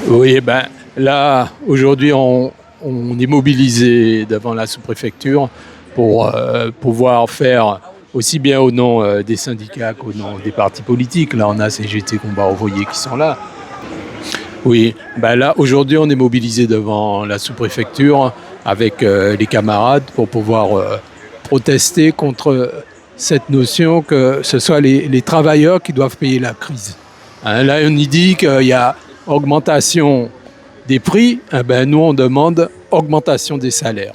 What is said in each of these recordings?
Oui, ben là, aujourd'hui, on est mobilisé devant la sous-préfecture pour pouvoir faire aussi bien au nom des syndicats qu'au nom des partis politiques. Là, on a CGT Combat Ouvrier qui sont là. Oui, ben là, aujourd'hui, on est mobilisé devant la sous-préfecture avec les camarades pour pouvoir protester contre cette notion que ce soit les travailleurs qui doivent payer la crise. Hein, là, on y dit qu'il y a augmentation des prix, eh ben, nous, on demande augmentation des salaires.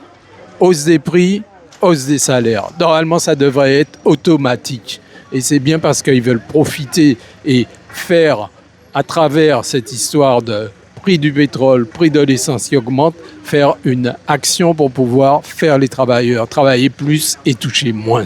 Hausse des prix, hausse des salaires. Normalement, ça devrait être automatique. Et c'est bien parce qu'ils veulent profiter et faire, à travers cette histoire de prix du pétrole, prix de l'essence qui augmente, faire une action pour pouvoir faire les travailleurs travailler plus et toucher moins.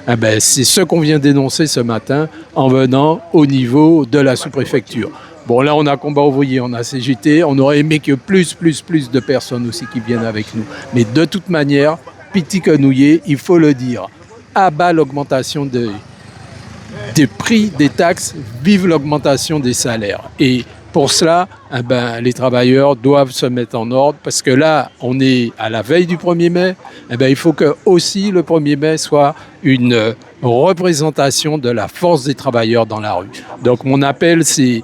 Eh ben, c'est ce qu'on vient dénoncer ce matin en venant au niveau de la sous-préfecture. Bon, là, on a Combat Ouvrier, on a CGT. On aurait aimé que plus de personnes aussi qui viennent avec nous. Mais de toute manière, Piti Quenouillé, il faut le dire, à bas l'augmentation des prix, des taxes, vive l'augmentation des salaires. Et pour cela, eh ben, les travailleurs doivent se mettre en ordre parce que là, on est à la veille du 1er mai. Eh ben, il faut que aussi le 1er mai soit une représentation de la force des travailleurs dans la rue. Donc mon appel, c'est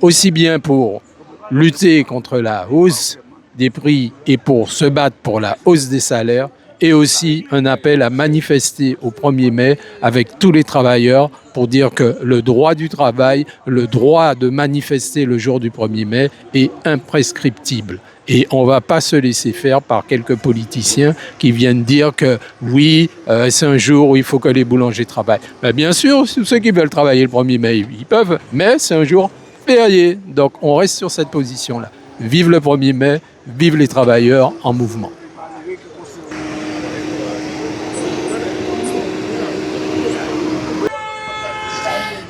aussi bien pour lutter contre la hausse des prix et pour se battre pour la hausse des salaires, et aussi un appel à manifester au 1er mai avec tous les travailleurs pour dire que le droit du travail, le droit de manifester le jour du 1er mai est imprescriptible. Et on ne va pas se laisser faire par quelques politiciens qui viennent dire que oui, c'est un jour où il faut que les boulangers travaillent. Ben bien sûr, tous ceux qui veulent travailler le 1er mai, ils peuvent, mais c'est un jour férié. Donc on reste sur cette position-là. Vive le 1er mai, vive les travailleurs en mouvement.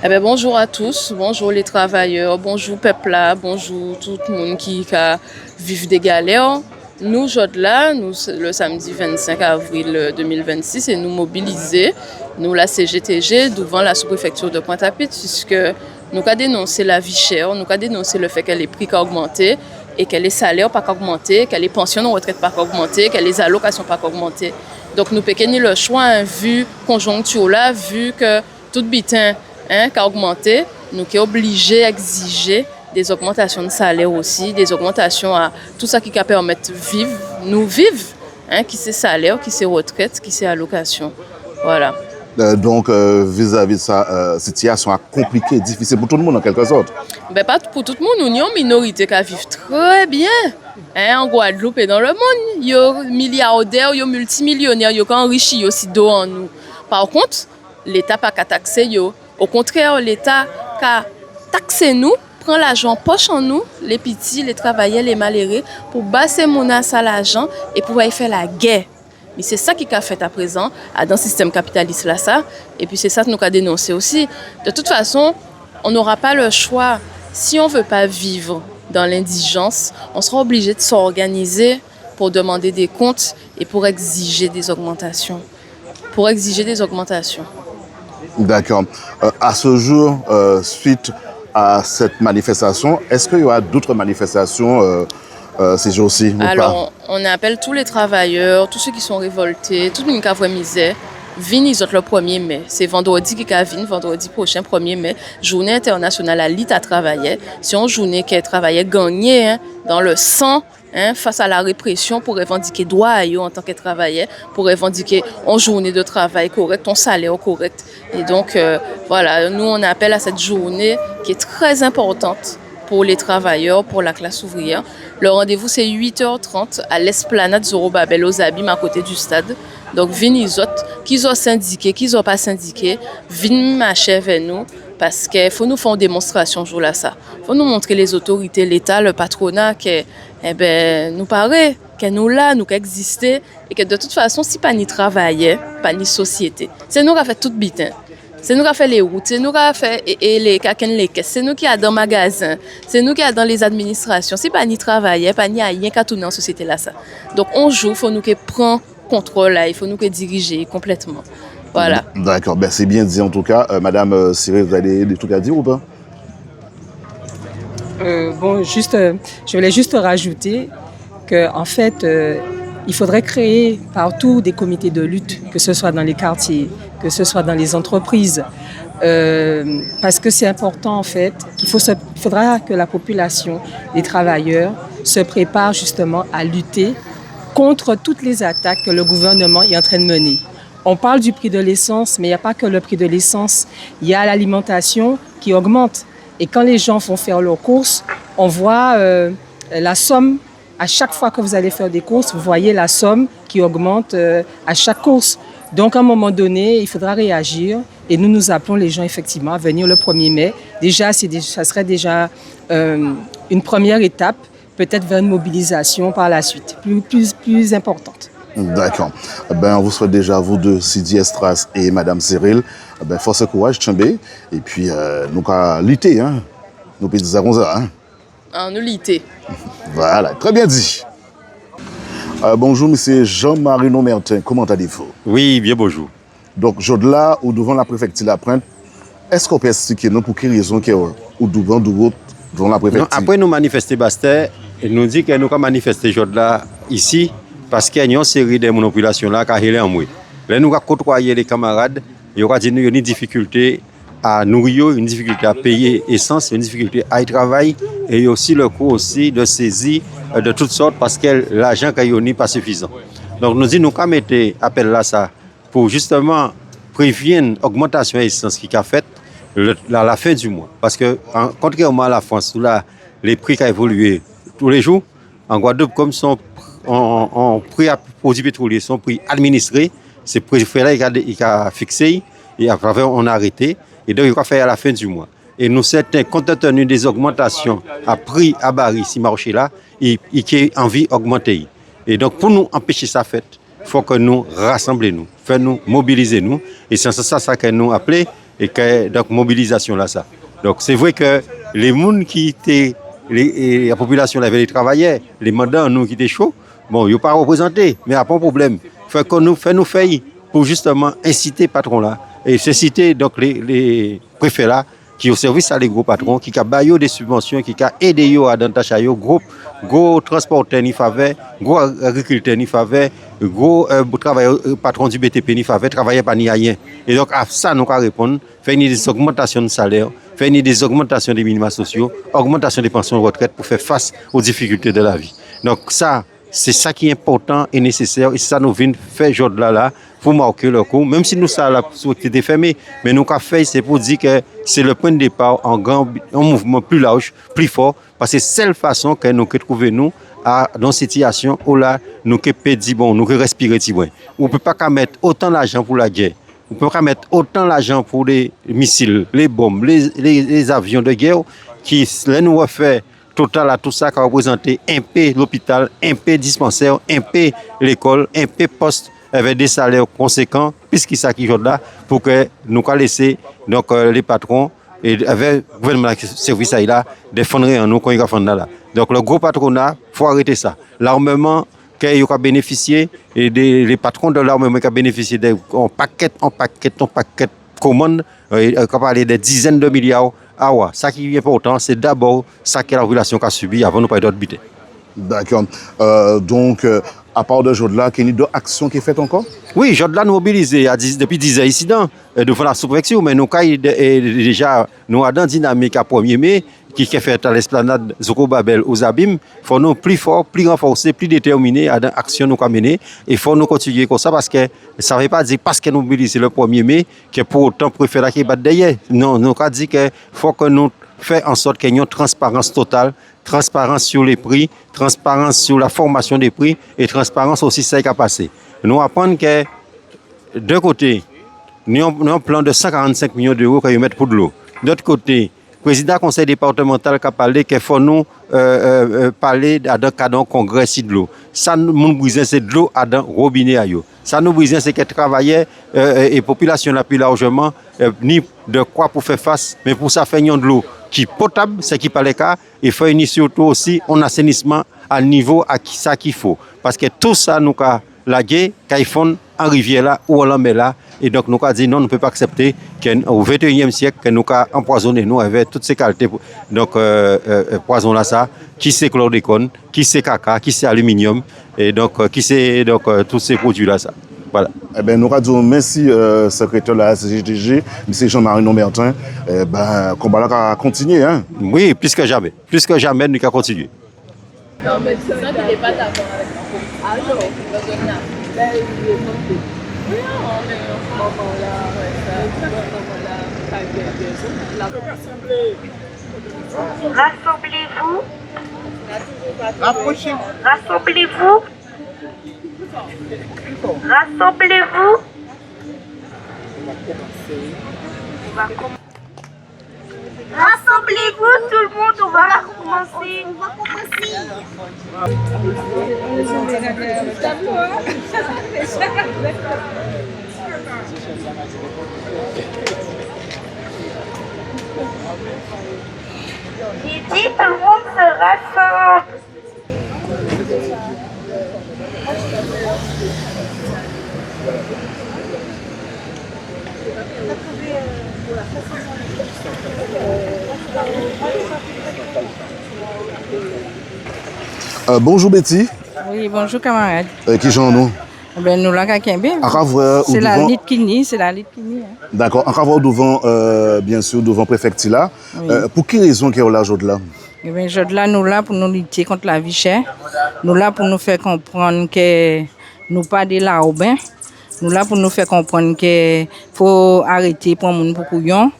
Eh bien, bonjour à tous, bonjour les travailleurs, bonjour peuple là, bonjour tout le monde qui vit des galères. Nous, aujourd'hui là, le samedi 25 avril 2026, et nous mobiliser, nous la CGTG, devant la sous-préfecture de Pointe-à-Pitre, puisque nous avons dénoncé la vie chère, nous avons dénoncé le fait que les prix ont augmenté et que les salaires n'ont pas augmenté, que les pensions de retraite n'ont pas augmenté, que les allocations n'ont pas augmenté. Donc nous avons le choix, vu conjoncture là, vu que tout bitin qui a augmenté, nous sommes obligés d'exiger des augmentations de salaire aussi, des augmentations à tout ça qui permet de vivre, qui c'est salaire, qui c'est retraite, qui c'est allocation. Voilà. Donc, vis-à-vis de ça, situation compliquée, difficile pour tout le monde en quelque sorte. Ben, pas pour tout le monde, nous avons une minorité qui vit très bien. En Guadeloupe et dans le monde, il y a milliardaires, il y a multimillionnaires, il y a enrichis aussi en nous. Par contre, l'État n'a pas qu'à taxer. Au contraire, l'État a taxé nous, prend l'argent en poche en nous, les petits, les travailleurs, les malheureux, pour basser mon à l'argent et pour y faire la guerre. Mais c'est ça qui a fait à présent dans le système capitaliste là ça. Et puis c'est ça que nous avons dénoncé aussi. De toute façon, on n'aura pas le choix. Si on ne veut pas vivre dans l'indigence, on sera obligé de s'organiser pour demander des comptes et pour exiger des augmentations. D'accord. À ce jour, suite à cette manifestation, est-ce qu'il y aura d'autres manifestations ces jours-ci ou pas? Alors, on appelle tous les travailleurs, tous ceux qui sont révoltés, tout le monde qui a vraiment misère, viennent le 1er mai. C'est vendredi qui vient, vendredi prochain, 1er mai, journée internationale à l'IT à travailler. C'est une journée qui est travaillé gagné dans le sang, face à la répression pour revendiquer droit en tant que travailleur, pour revendiquer une journée de travail correct, un salaire correct. Et donc, voilà, nous, on appelle à cette journée qui est très importante pour les travailleurs, pour la classe ouvrière. Le rendez-vous, c'est 8h30 à l'esplanade Zorobabel aux Abîmes, à côté du stade. Donc, venez qu'ils ont syndiqué, qu'ils n'ont pas syndiqué, venez marcher vers nous, parce qu'il faut nous faire une démonstration jour là ça. Il faut nous montrer les autorités, l'État, le patronat, que nous paraît, que nous là, nous existons, et que de toute façon, si pas ni travailler, pas ni société, c'est nous qui avons fait tout bitin. C'est nous qui avons fait les routes, c'est nous qui avons fait les caisses, c'est nous qui avons dans le magasin, c'est nous qui avons dans les administrations. Si pas ni travailler, pas ni rien qu'à tourner en société là ça. Donc on joue, il faut nous qui prendre contrôle là, il faut nous qui diriger complètement. Voilà. D'accord, c'est bien dit en tout cas. Madame Cyril, vous avez des trucs à dire ou pas? Je voulais juste rajouter qu'en fait, il faudrait créer partout des comités de lutte, que ce soit dans les quartiers, que ce soit dans les entreprises, parce que c'est important en fait il faudra que la population, les travailleurs, se préparent justement à lutter contre toutes les attaques que le gouvernement est en train de mener. On parle du prix de l'essence, mais il n'y a pas que le prix de l'essence. Il y a l'alimentation qui augmente. Et quand les gens vont faire leurs courses, on voit la somme. À chaque fois que vous allez faire des courses, vous voyez la somme qui augmente à chaque course. Donc, à un moment donné, il faudra réagir. Et nous appelons les gens, effectivement, à venir le 1er mai. Déjà, ça serait déjà une première étape, peut-être vers une mobilisation par la suite, plus importante. D'accord. On vous souhaite déjà, vous deux, Sidi Estras et Madame Cyril, force et courage, Tchambé. Et puis, nous allons lutter, hein. Nous pouvons dire ça, hein. Nous lutter. Voilà, très bien dit. Bonjour, monsieur Jean-Marie Nomertin, comment allez-vous? Oui, bien bonjour. Donc, là, ou devant la préfecture de la Pointe, est-ce qu'on peut expliquer nous pour quelle raison ou devant la préfecture? Non, après nous manifester Bastet, nous dit que nous avons manifesté là ici parce qu'il y a une série de populations là qui ont en moi. Là, nous avons côtoyé les camarades, il y aura une difficulté à nourrir, une difficulté à payer essence, une difficulté à y travailler et aussi le coût aussi de saisie de toutes sortes parce que l'argent qu'il y a n'est pas suffisant. Donc nous disons nous avons mis appel là ça pour justement prévenir l'augmentation d'essence qui a fait à la fin du mois. Parce que contrairement à la France où là, les prix ont évolué tous les jours, en Guadeloupe comme son prix à produits pétroliers, son prix administré, c'est le préfet qui a fixé et après on a arrêté. Et donc, il va faire à la fin du mois. Et nous, certains, compte tenu des augmentations à prix à baril, si marché là, il y a envie d'augmenter. Et donc, pour nous empêcher ça fait, il faut que nous rassemblons, nous mobiliser nous. Et c'est ça que nous appelons, et que donc mobilisation là ça. Donc, c'est vrai que les gens qui étaient, la population avait les travailleurs, les mandats, nous qui étaient chauds, bon, ils ne sont pas représentés, mais il n'y a pas de problème. Il faut que nous fassions pour justement inciter les patrons là. Et c'est citer donc les préfets là qui au service à les gros patrons, qui ont des subventions, qui ont aidé à dans tâche gros transporteurs ni faveur, gros agriculteurs ni faveur, gros travailleurs patrons du BTP ni faveur, travailleurs pas ni rien. Et donc à ça nous allons répondre, faire des augmentations de salaire, faire des augmentations des minima sociaux, augmentation des pensions de retraite pour faire face aux difficultés de la vie. Donc ça c'est ça qui est important et nécessaire et ça nous vient faire aujourd'hui là pour marquer le coup, même si nous ça la société fermée, mais nous qu'a fait c'est pour dire que c'est le point de départ en mouvement plus large, plus fort, parce que c'est la seule façon que nous trouver nous dans une situation où là nous peut dire bon, nous respirer petit bon. On peut pas mettre autant d'argent pour la guerre. On peut pas mettre autant d'argent pour les missiles, les bombes, les avions de guerre qui là nous refait total à tout ça qui a représenté un peu l'hôpital, un peu dispensaire, un peu l'école, un peu poste avec des salaires conséquents, puisqu'il s'agit de là, pour que nous puissions laisser donc, les patrons et avec le gouvernement de service là, défendre en nous quand ils font là. Donc le gros patronat, il faut arrêter ça. L'armement qui a bénéficié, et les patrons de l'armement qui ont bénéficié en paquet commandes, on peut parler des dizaines de milliards. Ah ouais, ça qui est important, c'est d'abord ça que la population a subi avant de nous parler d'autres bêtises. D'accord. Donc, à part de Jodla, il y a d'autres actions qui sont faites encore? Oui, Jodla nous mobilisé depuis 10 incidents devant la sous-préfecture, mais nous avons déjà nous avons une dynamique à 1er mai qui est faite à l'esplanade Zoko Babel aux Abîmes. Il faut nous plus fort, plus renforcer, plus déterminer à l'action nous mener. Et il faut nous continuer comme ça parce que ça ne veut pas dire parce que nous mobilisons le 1er mai que pour autant préférer qu'il batte derrière. Non, nous avons dit qu'il faut que nous fassions en sorte qu'il y ait une transparence totale. Transparence sur les prix, transparence sur la formation des prix et transparence aussi sur ce qui a passé. Nous apprenons que, d'un côté, nous avons un plan de 145 millions d'euros que nous mettons pour de l'eau. D'autre côté, le président du conseil départemental a parlé qu'il faut nous parler d'un congrès de l'eau. Ça nous brise, c'est de l'eau à dans robinet. Ça nous brise, c'est que travailleurs et population la plus largement, ni de quoi pour faire face, mais pour ça faire de l'eau qui est potable, c'est qui pas le cas, et faire surtout aussi un assainissement à niveau à ça qu'il faut. Parce que tout ça nous a lagué, quand ils font en rivière là ou en mer là, Et donc, nous avons dit non, nous ne pouvons pas accepter qu'au XXIe siècle, que nous avons empoisonné nous avec toutes ces qualités. Donc, poison là, ça, qui c'est chlordécone, qui c'est caca, qui c'est aluminium, et donc, qui c'est donc, tous ces produits-là, ça. Voilà. Eh ben, nous disons merci, secrétaire de la CGTG, M. Jean-Marie Nombertin. Eh ben, combat là a continué, hein? Oui, plus que jamais. Plus que jamais, nous allons continuer. Non, mais c'est ça qu'il n'est pas d'accord avec moi. Ah non, Rassemblez-vous. Rassemblez-vous. Rassemblez-vous. Rassemblez-vous tout le monde, on va recommencer. J'ai dit tout le monde se rassemble. Bonjour Betty. Oui, bonjour camarade. Qui j'en nous? Ben, nous là, quelqu'un bien. C'est la Lite Kini, c'est la Lite Kini. Hein. D'accord. En avoir devant, bien sûr, devant préfecture là. Oui. Pour quelle raison qu'il y a là aujourd'hui là? Eh bien, aujourd'hui là, nous là pour nous lutter contre la vie chère. Nous là pour nous faire comprendre que nous pas de la Aubin. Nous là pour nous faire comprendre que faut arrêter pour moun pour couillon.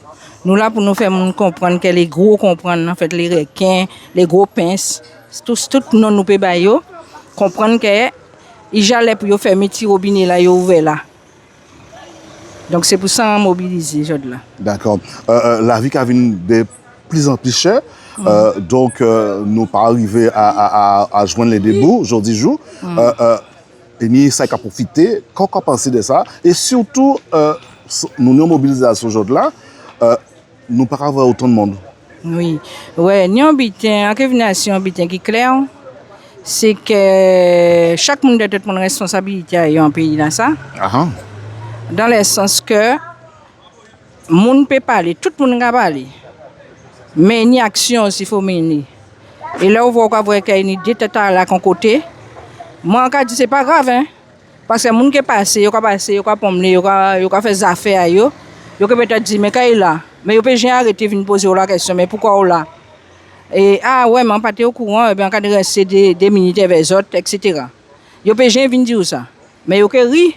Nous là pour nous faire comprendre que les gros comprennent en fait les requins, les gros pinces, tout non nous peut bailler comprendre que il j'allait pour faire mes robinet là yo ouvert là. Donc c'est pour ça mobiliser aujourd'hui là. D'accord. La vie qui a venu de plus en plus chère. Donc nous pas arriver à joindre les débuts aujourd'hui jour. Et ni ça qui a profité. Qu'est-ce qu'on pense de ça? Et surtout nous nous mobilisation aujourd'hui là. Nous pas avoir autant de monde. Oui, ouais, nous habitons en coordination habitant qui clair, c'est que chaque monde a toute une responsabilité en pays dans ça. Dans le sens que monde peut parler, tout le monde peut parler, mais une action s'il faut mener. Et là on voit qu'il y a une idée là qu'on côté. Moi quand dit c'est pas grave hein, parce que monde qui passe, il va promener, il va faire des affaires il va peut-être dire mais quand il est là. Mais j'ai arrêté de poser la question, mais pourquoi on là? Et ah ouais, mais on pas au courant, et bien quand il reste des minutes avec les autres, etc. J'ai venu dire ça. Mais il ri.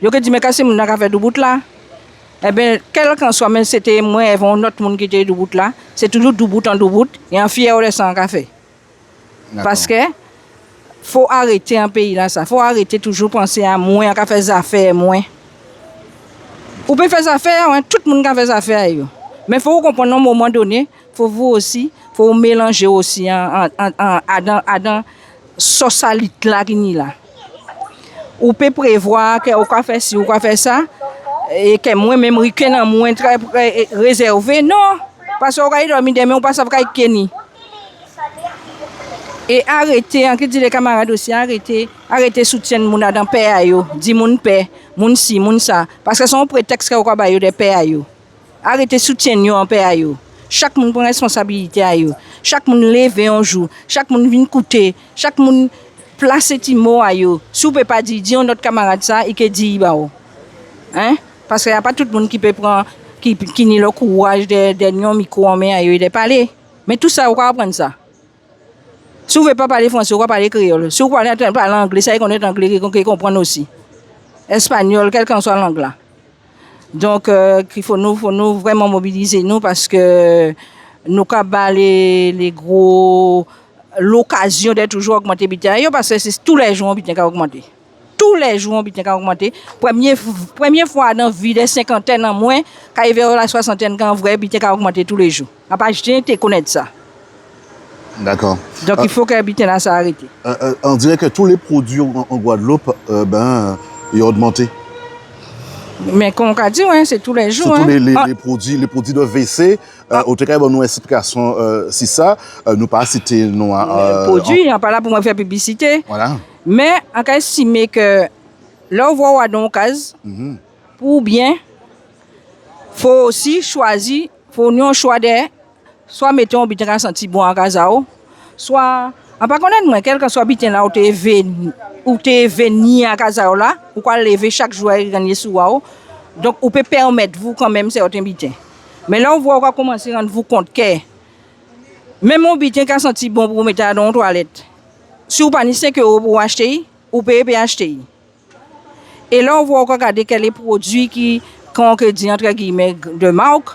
Il dit, mais quand c'est mon qui a fait du bout là, eh bien, quel qu'en soit, même c'était moi et notre monde qui était du bout là, c'est toujours du bout en du bout, et en fier de sang café. Parce que faut arrêter un pays là, ça. Faut arrêter toujours penser à moins, qu'à faire des affaires, moins. Vous pouvez faire des affaires, hein, tout le monde peut faire des affaires. Mais il faut comprendre à un moment donné, il faut vous aussi, faut mélanger aussi dans socialité là qui est là. Vous pouvez prévoir que vous pouvez faire ci, vous pouvez faire ça, et que moi-même, je suis moins très réservé. Non, parce que vous avez dormi demain, vous ne pouvez pas faire. Et arrêtez, en dit les camarades aussi, arrêtez soutien de moun dans paix à yo, di moun paix, moun si, moun ça, parce que c'est un prétexte que vous avez de paix à yo. Arrêtez soutien yo en paix à yo. Chaque monde prend responsabilité à yo. Chaque monde lève un jour, chaque monde vient coûter, chaque monde place petit mot à yo. Si vous pouvez pas dire notre camarade ça, il que dit ba ou. Hein? Parce qu'il y a pas tout le monde qui peut prendre qui ni le courage de micro en main à yo et de parler. Mais tout ça, vous pouvez apprendre ça. Si vous ne pouvez pas parler français, vous pouvez parler créole. Si vous parlez anglais, ça y est qu'on est anglais, qu'on comprend aussi. Espagnol, quel qu'en soit la langue là. Donc, il faut nous vraiment mobiliser nous parce que nous avons les gros l'occasion d'être toujours augmenté parce que c'est tous les jours qui ont augmenté. Tous les jours qui ont augmenté. Première fois dans la vie des cinquantaines en moins, quand il y a la soixantaine, quand vrai, qui ont augmenté tous les jours. À part de connaître ça. D'accord. Donc il faut que l'habitat là s'arrête. On dirait que tous les produits en Guadeloupe, ils ont augmenté. Mais comme on a dit, ouais, c'est tous les jours. Surtout les produits de WC. Au tout cas, nous explication si ça, nous pas citer nous. Produits, on n'est pas là pour faire publicité. Voilà. Mais on a estimé que là, on voit dans le cas, pour bien, faut aussi choisir, faut nous choix de soit mettons bitin senti bon en casao, soit on pas connaître moi quel que soit bitin là où t'es venu à casao là, ou quoi lever chaque jour et gagner sous wao. Donc on peut permettre vous quand même certains bitins. Mais là on voit commencer à rendre vous compte que même mon bitin qui a senti bon pour mettre dans la toilette. Si vous pas 5 € pour acheter, vous pouvez acheter. Et là on voit regarder quels les produits qui quand on dit entre guillemets de marque.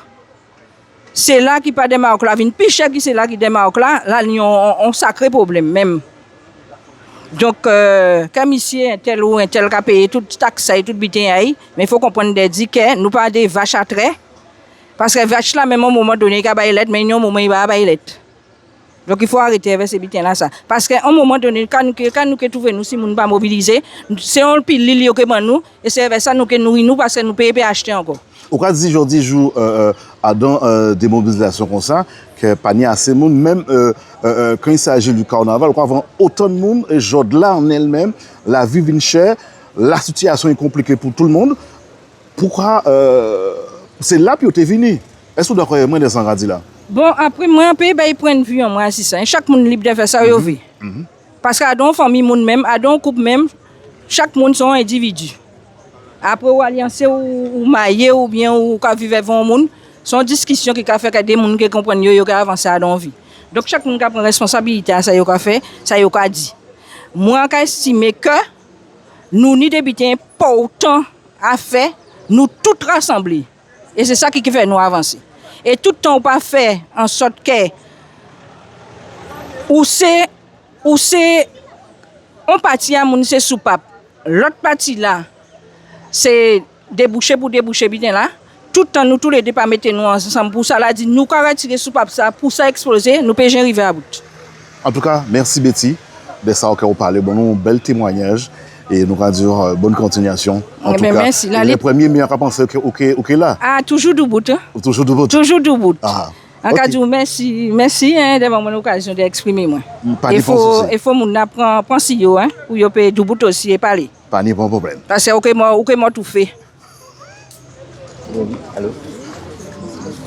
C'est là qui pas de marque là, une plus cher qui c'est là qui de marque là, il y a un sacré problème même. Donc comme ici un tel ou un tel qui a payé toute taxe et toute bitin mais il faut comprendre que nous pas des vaches à trait parce que vache là même au moment donné qui a bailler lettre mais il y a un moment il va bailler lettre. Donc il faut arrêter avec ces bitins là ça parce qu'à un moment donné quand nous trouver nous si nous pas mobiliser c'est on pile li que nous et c'est avec ça nous que nous parce que nous payer acheter encore. Au cas dit aujourd'hui joue dans des mobilisations comme ça que pas ni assez monde même quand il s'agit du carnaval quoi avant autant de monde et aujourd'hui là en elle-même la vie vient chère, la situation est compliquée pour tout le monde. Pourquoi c'est là puis tu venu. Est-ce que vous d'accord moi des engradis là? Bon après moi un pays il prend vue en moi si ça chaque monde libre de faire ça yo veut. Parce que dans famille monde même à dans couple même chaque monde sont individu. Après ou alliancer ou marier ou bien ou ka vivre avec un monde son discussion qui ka fait que des monde qui comprennent yo ka avancer dans vie. Donc chaque monde ka prend responsabilité à ça yo ka fait, ça yo ka dit. Moi ka estimer que nous ni débuter important à faire nous tout rassembler. Et c'est ça qui fait nous avancer. Et tout le temps pas faire en sorte que ou c'est on partie à mon c'est soupape. L'autre partie là c'est déboucher pour déboucher bien là. Tout le temps nous tous les deux pas mettre nous ensemble pour ça là dit nous quand retirer soupape ça pour ça exploser nous peut arriver à bout. En tout cas, merci Betty de ça que vous parlez bon un bel témoignage et nous allons dire bonne continuation. En tout cas, merci. Les premiers meilleurs à penser OK là. Ah toujours debout. Toujours debout. Toujours debout. Ah. En cas de merci hein d'avoir mon occasion d'exprimer moi. Il faut mon apprendre penser yo hein pour yo peut debout aussi et parler. Pas de problème. Parce que OK moi tout fait. Allô.